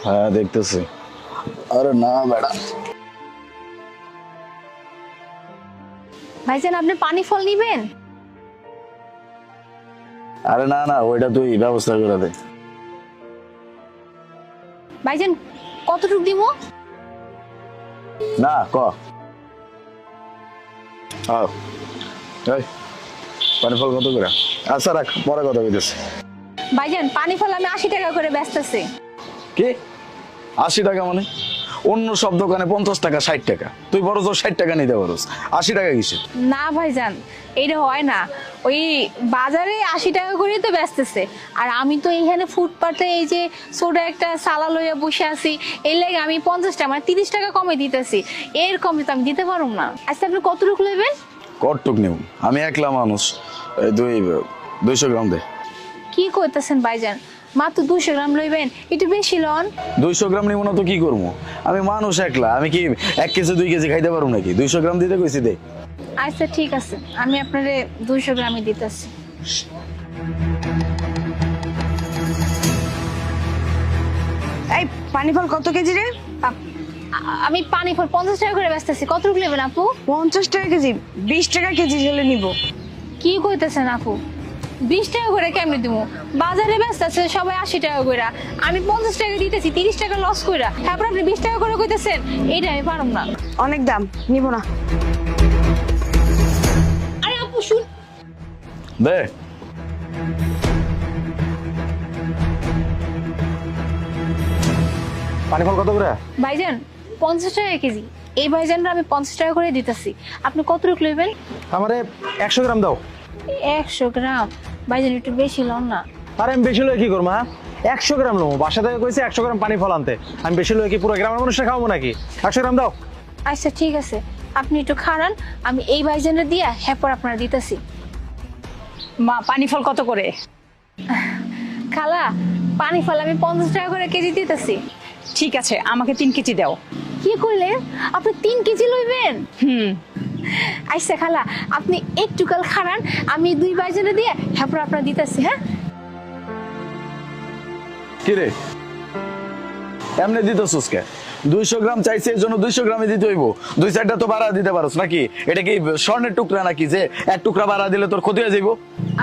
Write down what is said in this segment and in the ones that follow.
হ্যাঁ দেখতেছি। আরে না বেড়া, ভাইজান আপনি পানি ফল নিবেন? আরে না না, ওইটা তুই ব্যবস্থা করে দে। ভাইজান কতটুক দিমু? না ক আও, এই পানি ফল কত করে? আচ্ছা রাখ, পরে কথা বলতেছি। ভাইজান পানি ফল আমি 80 টাকা করে বেচতেছি। কি 80 টাকা মানে? অন্য সব দোকানে 50 টাকা 60 টাকা, তুই বড় জোর 60 টাকা নিতে পারোস, 80 টাকা কিসে? না ভাইজান এইটা হয় না, ওই বাজারে 80 টাকা করেই তো বেচতেছে, আর আমি তো এইখানে ফুটপাতে এই যে ছোট একটা সালা লইয়া বসে আছি, এই লাগে আমি 50 টাকা মানে 30 টাকা কমে দিতেছি, এর কমে তো আমি দিতে পারুম না। আচ্ছা আপনি কতটুকু লইবেন? কটটুক নেব, আমি একলা মানুষ, এই 200 গ্রাম দে। কি করতেছেন ভাইজান, মাত্র 200 গ্রাম লইবেন, একটু বেশি লন। 200 গ্রাম নিব না তো কি করবো? আমি মানুষ একলা, আমি কি 1 কেজি 2 কেজি খাইতে পারবো নাকি? 200 গ্রাম দিতে কইছি দে। আচ্ছা ঠিক আছে, আমি আপনারে 200 গ্রামই দিতেছি। এই পানি ফল কত কেজি রে? আমি পানি ফল 50 টাকা করে বেচতেছি, কতটুকু নেবেন আপু? 50 টাকা কেজি? 20 টাকা কেজি হলে নিব। কি কইতেছেন আপু, 20 টাকা করে কেমনে দিব? বাজারে বেচতেছে সবাই 80 টাকা করে, আমি 50 টাকা দিতেছি, 30 টাকা লস কইরা, তারপর আপনি 20 টাকা করে কইতেছেন, এইটা আমি পারুম না। অনেক দাম, নিব না। আরে আপু শুন, দে। পানি ফল কত করে? ভাইজান 50 টাকা কেজি, এই ভাইজানরা আমি 50 টাকা করে দিতেছি, আপনি কতটুকু লইবেন? আমারে 100 গ্রাম দাও। 100 গ্রাম? ভাইজান একটু বেশি লন না। আরে আমি বেশি লয়ে কি করবো? হ্যাঁ 100 গ্রাম নেবো, বাসা থেকে কইছে 100 গ্রাম পানি ফল আনতে, আমি বেশি লয়ে কি পুরো গ্রামের মানুষরা খাওয়াবো নাকি? 100 গ্রাম দাও। আচ্ছা ঠিক আছে, আপনি একটু খাড়ান, আমি এই ভাইজানরা দিয়া হ্যাপর আপনারা দিতেছি। মা পানি ফল কত করে? খালা পানি ফল আমি 50 টাকা করে কেজি দিতেছি। ঠিক আছে, আমাকে 3 কেজি দাও। কি কইলেন, আপনি 3 কেজি লইবেন? হুম। আচ্ছা খালা আপনি একটু কাল খাড়ান, আমি 2 ভাইজানরা দিয়ে হ্যাপর আপনারা দিতেছি। হ্যাঁ কি রে এমনি দিতেছস কে? 200 গ্রাম চাইছে, এর জন্য 200 গ্রামই দিতে হইব? 2-4টা তো বাড়া দিতে পারোস নাকি? এটা কি স্বর্ণের টুকরা নাকি যে 1 টুকরা বাড়া দিলে তোর ক্ষতি হয়ে যাইব?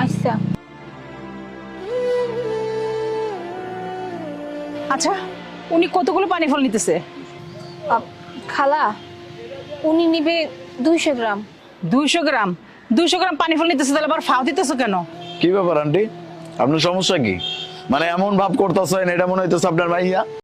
আচ্ছা আচ্ছা উনি কতগুলো পানি ফল নিতেছে? খালা উনি নিবে 200 গ্রাম। 200 গ্রাম? 200 গ্রাম পানি ফল নিতেছে, তাহলে আবার ফাও দিতেছো কেন? কি ব্যাপার আন্টি, আপনার সমস্যা কি? মানে এমন ভাব করতেছেন, এটা মনে হইতেছে আপনার মাইয়া।